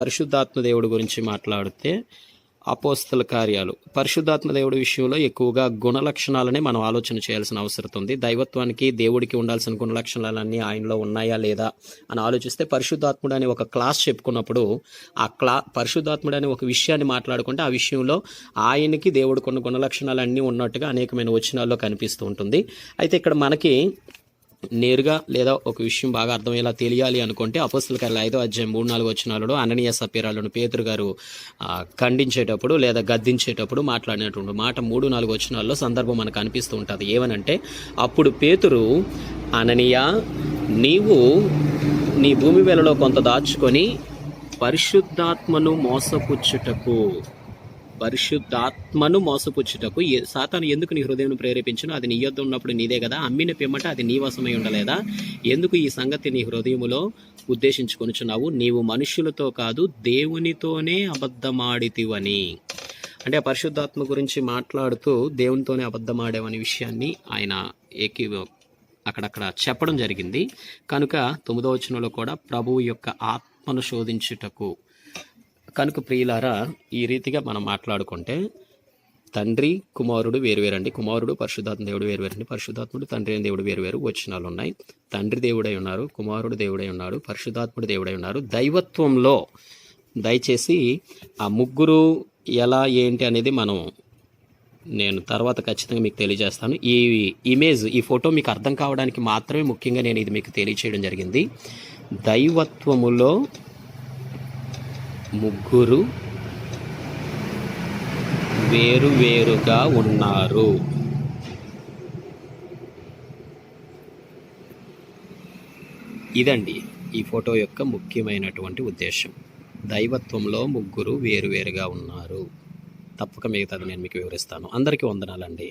పరిశుద్ధాత్మ దేవుడి గురించి మాట్లాడితే అపోస్తల కార్యాలు పరిశుద్ధాత్మ దేవుడి విషయంలో ఎక్కువగా గుణ లక్షణాలనే మనం ఆలోచన చేయాల్సిన అవసరం ఉంది. దైవత్వానికి దేవుడికి ఉండాల్సిన గుణ లక్షణాలన్నీ ఆయనలో ఉన్నాయా లేదా అని ఆలోచిస్తే పరిశుద్ధాత్ముడు అనే ఒక క్లాస్ చెప్పుకున్నప్పుడు పరిశుద్ధాత్ముడు అనే ఒక విషయాన్ని మాట్లాడుకుంటే ఆ విషయంలో ఆయనకి దేవుడికి ఉన్న గుణ లక్షణాలన్నీ ఉన్నట్టుగా అనేకమైన వచనాల్లో కనిపిస్తూ ఉంటుంది. అయితే ఇక్కడ మనకి నేరుగా లేదా ఒక విషయం బాగా అర్థమయ్యేలా తెలియాలి అనుకుంటే అపోస్తల కార్యాలు 5వ అధ్యాయం 3-4 వచనాలలో అననీయ సప్పీరాలను పేతురు గారు ఖండించేటప్పుడు లేదా గద్దించేటప్పుడు మాట్లాడినటువంటి మాట 3-4 వచనాల్లో సందర్భం మనకు అనిపిస్తూ ఉంటుంది. ఏమనంటే, అప్పుడు పేతురు, అననీయ, నీవు నీ భూమి వేలలో కొంత దాచుకొని పరిశుద్ధాత్మను మోసపుచ్చుటకు సాతాను ఎందుకు నీ హృదయం ప్రేరేపించును? అది నీ యొద్ద ఉన్నప్పుడు నీదే కదా. అమ్మిన పిమ్మట అది నీ వశమై ఉండలేదా? ఎందుకు ఈ సంగతి నీ హృదయములో ఉద్దేశించుకొనుచున్నావు? నీవు మనుష్యులతో కాదు దేవునితోనే అబద్ధమాడితివని. అంటే పరిశుద్ధాత్మ గురించి మాట్లాడుతూ దేవునితోనే అబద్ధమాడేవనే విషయాన్ని ఆయన అక్కడక్కడ చెప్పడం జరిగింది. కనుక 9వ వచనంలో కూడా ప్రభువు యొక్క ఆత్మను శోధించుటకు. కనుక ప్రియులారా, ఈ రీతిగా మనం మాట్లాడుకుంటే తండ్రి కుమారుడు వేరువేరండి, కుమారుడు పరిశుద్ధాత్మ దేవుడు వేరువేరండి, పరిశుద్ధాత్ముడు తండ్రి అయిన దేవుడు వేరువేరు వచనాలు ఉన్నాయి. తండ్రి దేవుడై ఉన్నారు, కుమారుడు దేవుడై ఉన్నాడు, పరిశుద్ధాత్ముడు దేవుడై ఉన్నారు. దైవత్వంలో దయచేసి ఆ ముగ్గురు ఎలా ఏంటి అనేది నేను తర్వాత ఖచ్చితంగా మీకు తెలియజేస్తాను. ఈ ఫోటో మీకు అర్థం కావడానికి మాత్రమే ముఖ్యంగా నేను ఇది మీకు తెలియచేయడం జరిగింది. దైవత్వములో ముగ్గురు వేరువేరుగా ఉన్నారు. ఇదండి ఈ ఫోటో యొక్క ముఖ్యమైనటువంటి ఉద్దేశం. దైవత్వంలో ముగ్గురు వేరువేరుగా ఉన్నారు. తప్పక మిగతాది నేను మీకు వివరిస్తాను. అందరికీ వందనాలండి.